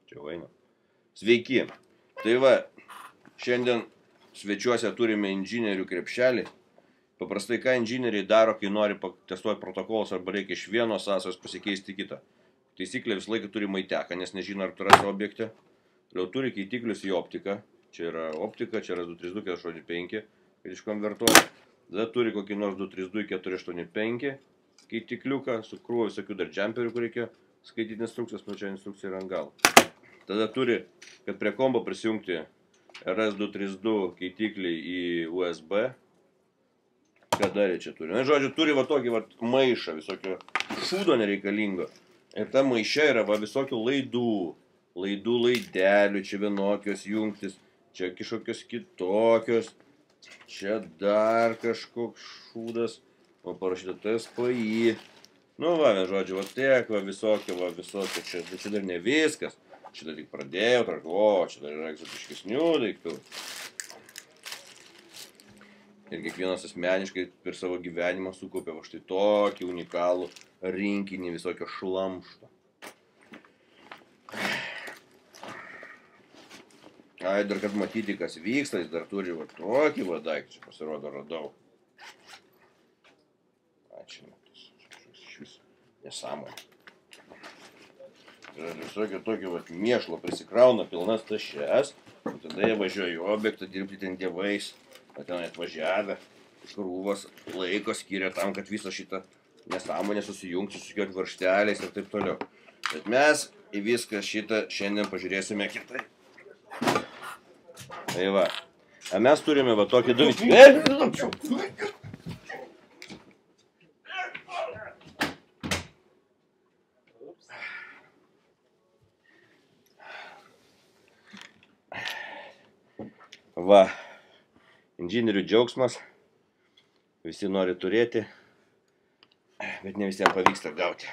Čia vaina. Sveiki. Tai va, šiandien svečiuose turime inžinierių krepšelį. Paprastai ką inžinieriai daro, kai nori testuoti protokolus arba reikia iš vienos sąsajos pasikeisti kitą. Taisyklė visą laiką turi maiteką, nes nežino, ar tu rasi objekte. Toliau turi keitiklius į optiką. Čia yra optika, čia yra 232-485, kad iškonvertuoja. Tada turi kokį nors 232-485 keitikliuką su krūva visokių dar džemperių, kur reikia skaityti instrukcijas, čia instrukcija yra ant galo. Tada turi, kad prie kombo prisijungti RS232 keitiklį į USB. Ką dar čia turi? Na, žodžiu, turi va tokį va maišą, visokio šūdo nereikalingo. Ir ta maišė yra va visokių laidelių, čia vienokios jungtis, čia kažkokios kitokios, čia dar kažkoks šūdas, o parašyta TSPI. Nu va, žodžiu, va tiek, va visokio, čia dar ne viskas. Šitą tik pradėjau, čia dar yra egzotiškesnių daiktų. Ir kiekvienas asmeniškai per savo gyvenimą sukaupė va štai tokį unikalų rinkinį visokio šlamšto. Ai, dar kad matyti, kas vyksta, jis dar turi va tokį va daiktą, čia pasirodo radau. Ačiū, šis nesąmonė. Visokio tokio mėšlo prisikrauna pilnas tašes, tada jie važiuoja į objektą dirbti ten dievais, o ten atvažiavę, krūvas laiko skiria tam, kad visą šitą nesąmonę susijungti, susikioti varžteliais ir taip toliau. Bet mes į viską šitą šiandien pažiūrėsime kitai. Tai va, o mes turime va tokį dalyką. Va, inžinierių džiaugsmas, visi nori turėti, bet ne visiems pavyksta gauti.